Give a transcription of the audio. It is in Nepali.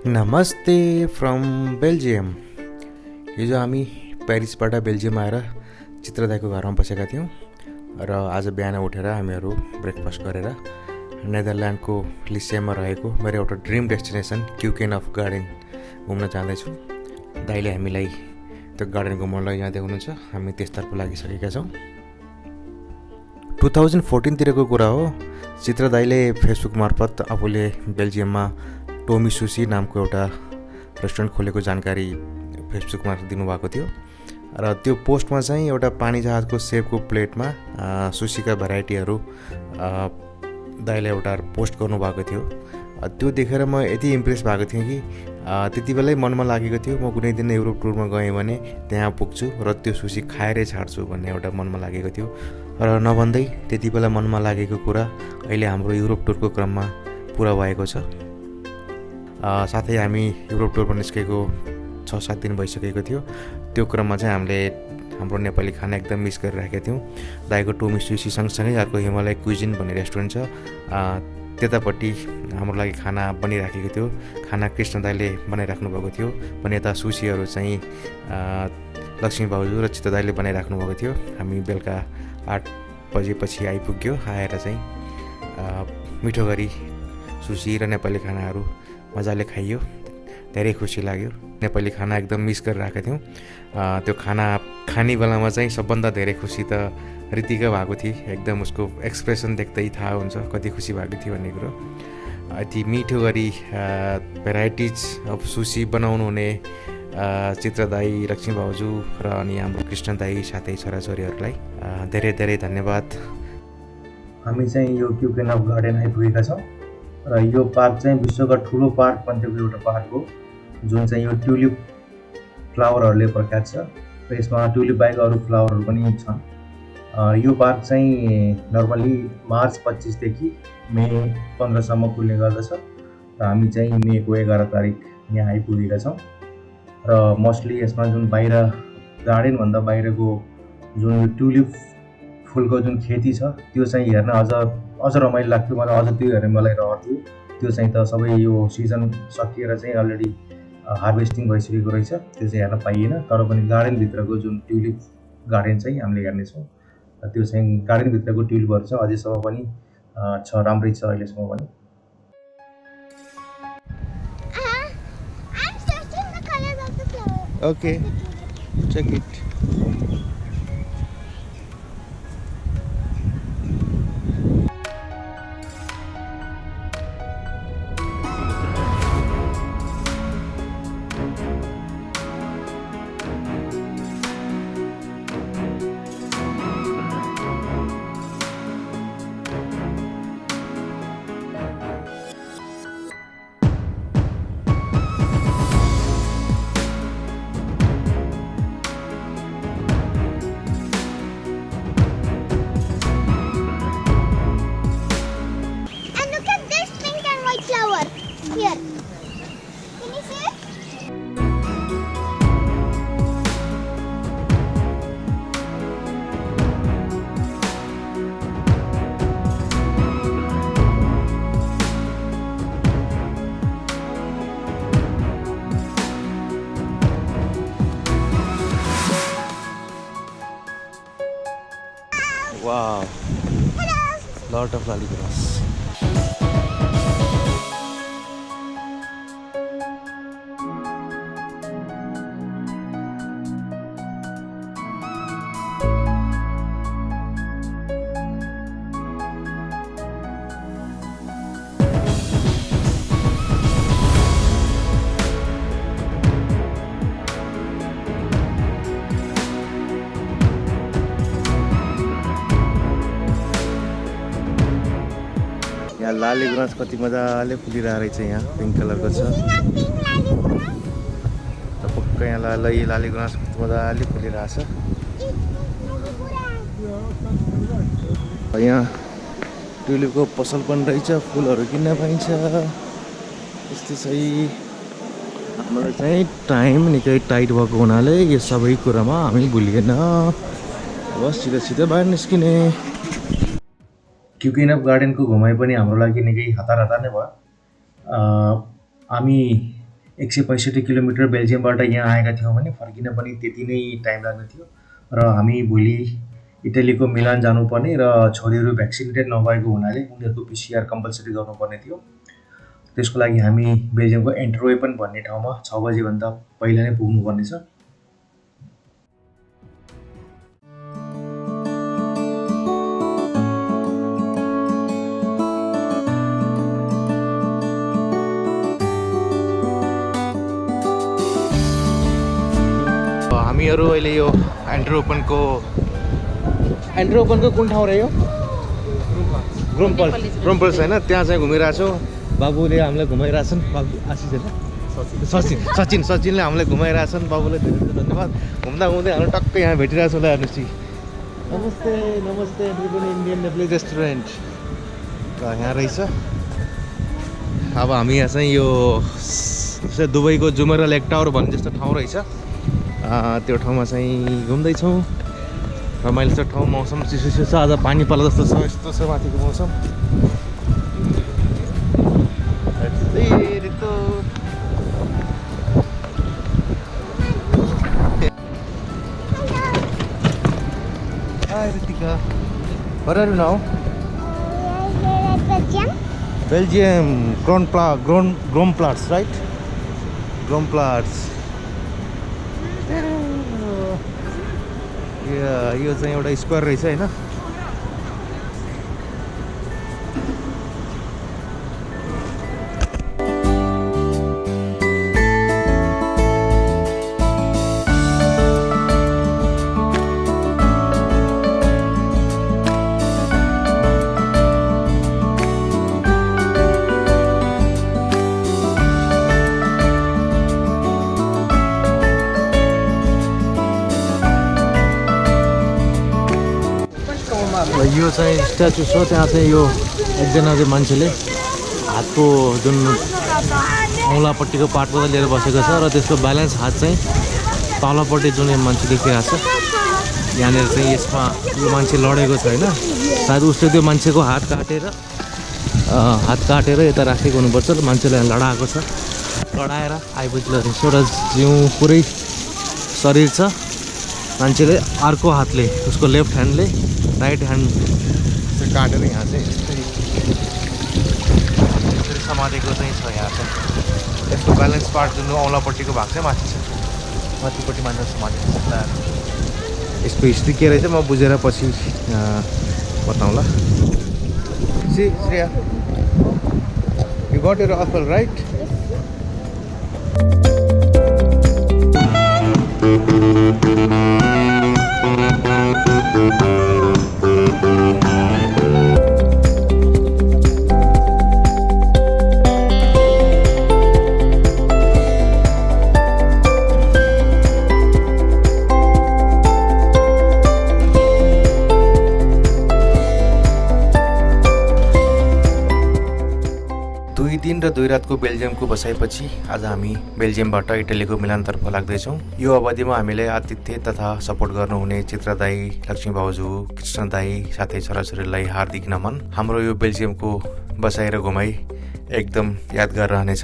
नमस्ते फ्रम बेल्जियम। हिजो हामी पेरिसबाट बेल्जियम आएर चित्र दाइको घरमा बसेका थियौँ र आज बिहान उठेर हामीहरू ब्रेकफास्ट गरेर नेदरल्यान्डको लिसेममा रहेको मेरो एउटा ड्रिम डेस्टिनेसन कeukenhof गार्डन घुम्न जाँदैछु। दाइले हामीलाई त्यो गार्डन घुमाउन लैजाँदै हुनुहुन्छ। हामी त्यसतर्फ लागिसकेका छौँ। 2014 तिरको कुरा हो। चित्र दाइले फेसबुक मार्फत आफूले बेल्जियममा टोमी सुसी नामको एउटा रेस्टुरेन्ट खोलेको जानकारी फेसबुक मार्फत दिनुभएको थियो र त्यो पोस्टमा चाहिँ एउटा पानी जहाजको सेपको प्लेटमा सुसीका भेराइटीहरू दाइले एउटा पोस्ट गर्नुभएको थियो। त्यो देखेर म यति इम्प्रेस भएको थिएँ कि त्यति बेलै मनमा लागेको थियो म कुनै दिन युरोप टुरमा गएँ भने त्यहाँ पुग्छु र त्यो सुसी खाएरै छाड्छु भन्ने एउटा मनमा लागेको थियो। र नभन्दै त्यति बेला मनमा लागेको कुरा अहिले हाम्रो युरोप टुरको क्रममा पुरा भएको छ। साथै हामी युरोप टुरमा निस्केको 6-7 दिन भइसकेको थियो। त्यो क्रममा चाहिँ हामीले हाम्रो नेपाली खाना एकदम मिस गरिरहेका थियौँ। दाइको टोमी सुसी सँगसँगै अर्को हिमालय क्विजिन भन्ने रेस्टुरेन्ट छ, त्यतापट्टि हाम्रो लागि खाना बनिराखेको थियो। खाना कृष्ण दाइले बनाइराख्नु भएको थियो भने यता सुसीहरू चाहिँ लक्ष्मी भाउजू र चित्त दाइले बनाइराख्नु भएको थियो। हामी बेलुका 8 बजेपछि आइपुग्यो। आएर चाहिँ मिठो गरी सुसी र नेपाली खानाहरू मजाले खाइयो। धेरै खुसी लाग्यो। नेपाली खाना एकदम मिस गरिरहेका थियौँ। त्यो खाना खाने बेलामा चाहिँ सबभन्दा धेरै खुसी त रीतिका भएको थिएँ। एकदम उसको एक्सप्रेसन देख्दै थाहा हुन्छ कति खुसी भएको थियो भन्ने कुरो। यति मिठो गरी भेराइटिज अफ सुसी बनाउनु हुने चित्र दाई, लक्ष्मी भाउजू र अनि हाम्रो कृष्ण दाई साथै छोराछोरीहरूलाई धेरै धेरै धन्यवाद। हामी चाहिँ यो कeukenhof गार्डन आइपुगेका छौँ र यो पार्क चाहिँ विश्वका ठुलो पार्क मध्येको एउटा पार्क हो, जुन चाहिँ यो ट्युलिप फ्लावरहरूले प्रख्यात छ र यसमा ट्युलिप बाहेक अरू फ्लावरहरू पनि छन्। यो पार्क चाहिँ नर्मली मार्च 25 देखि मे 15 सम्म खुल्ने गर्दछ र हामी चाहिँ मेको 11 तारिक यहाँ आइपुगेका छौँ। र मोस्टली यसमा जुन बाहिर गार्डनभन्दा बाहिरको जुन ट्युलिप फुलको जुन खेती छ त्यो चाहिँ हेर्न अझ रमाइलो लाग्थ्यो मलाई। अझ त्यो हेर्ने मलाई रहर थियो। त्यो चाहिँ त सबै यो सिजन सकिएर चाहिँ अलरेडी हार्भेस्टिङ भइसकेको रहेछ, त्यो चाहिँ हेर्न पाइएन। तर पनि गार्डनभित्रको जुन ट्युलिप गार्डन चाहिँ हामीले हेर्नेछौँ। त्यो चाहिँ गार्डनभित्रको ट्युलिपहरू चाहिँ अझैसम्म पनि छ, राम्रै छ अहिलेसम्म पनि। Okay, check it. Here. Can you see it? Wow. Lot of lollygrass. यहाँ लाली गुराँस कति मजाले फुलिरहेको रहेछ। यहाँ पिङ्क कलरको छ। पक्का यहाँ लाली गुराँस मजाले फुलिरहेछ। यहाँ ट्युलिपको पसल पनि रहेछ, फुलहरू किन्न पाइन्छ। यस्तै चाहिँ हाम्रो चाहिँ टाइम निकै टाइट भएको हुनाले यो सबै कुरामा हामी भुलिएन। अब सिधै बाहिर निस्किने। कeukenhof गार्डनको घुमाइ पनि हाम्रो लागि निकै हतार नै भयो। हामी 165 किलोमिटर बेल्जियमबाट यहाँ आएका थियौँ भने फर्किन पनि त्यति नै टाइम लाग्ने थियो र हामी भोलि इटलीको मिलान जानुपर्ने र छोरीहरू भ्याक्सिनेटेड नभएको हुनाले उनीहरूको PCR कम्पलसरी गर्नुपर्ने थियो। त्यसको लागि हामी बेल्जियमको एन्टरवेपन भन्ने ठाउँमा 6 बजेभन्दा पहिला नै पुग्नुपर्नेछ। हामीहरू अहिले यो एन्टरवेपनको कुन ठाउँ रह्यो? ग्रोम्पल्स होइन, त्यहाँ चाहिँ घुमिरहेको छौँ। बाबुले हामीलाई घुमाइरहेछन्। बाबु आशिष होइन, सचिनले हामीलाई घुमाइरहेछन्। बाबुलाई धेरै धेरै धन्यवाद। घुम्दा हामी टक्कै यहाँ भेटिरहेछौँ। ल हेर्नुहोस् कि नमस्ते इन्डियन नेप्ली रेस्टुरेन्ट र यहाँ रहेछ। अब हामी यहाँ चाहिँ यो दुबईको जुमेरा लेक टावर भन्ने जस्तो ठाउँ रहेछ, त्यो ठाउँमा चाहिँ घुम्दैछौँ। रमाइलो छ ठाउँ, मौसम चिसो छ, आज पानी पर्ला जस्तो छ। यस्तो छ माथिको मौसम। Hi Ritika, where are you now? Belgium, Groomplatz, right? Groomplatz. यो चाहिँ एउटा स्क्वायर रहेछ होइन। यो चाहिँ स्ट्याचु छ, त्यहाँ चाहिँ यो एकजना चाहिँ मान्छेले हातको जुन औँलापट्टिको पार्टबाट लिएर बसेको छ र त्यसको ब्यालेन्स हात चाहिँ तलपट्टि जुन यो मान्छे देखिरहेको छ यहाँनिर चाहिँ यसमा यो मान्छे लडेको छ होइन। सायद उसले त्यो मान्छेको हात काटेर यता राखेको हुनुपर्छ र मान्छेलाई लडाएको छ। लडाएर आइपुग्छ रहेछ र जिउ पुरै शरीर छ। मान्छेले अर्को हातले, उसको लेफ्ट ह्यान्डले राइट ह्यान्ड काटेर यहाँ चाहिँ यसरी समातेको चाहिँ छ। यहाँ चाहिँ यसको ब्यालेन्स पार्ट जुन औँलापट्टिको भाग चाहिँ माथि छ, माथिपट्टि मान्छे समातेको छ। यसको हिस्ट्री के रहेछ म बुझेर पछि बताउँला। See Shreya, you got your apple right? दिन र 2 रातको बेल्जियमको बसाइपछि आज हामी बेल्जियमबाट इटलीको मिलानतर्फ लाग्दैछौँ। यो अवधिमा हामीलाई आतिथ्य तथा सपोर्ट गर्नुहुने चित्र दाई, लक्ष्मी भाउजू, कृष्ण दाई साथै छोराछोरीलाई हार्दिक नमन। हाम्रो यो बेल्जियमको बसाइ र घुमाइ एकदम यादगार रहनेछ।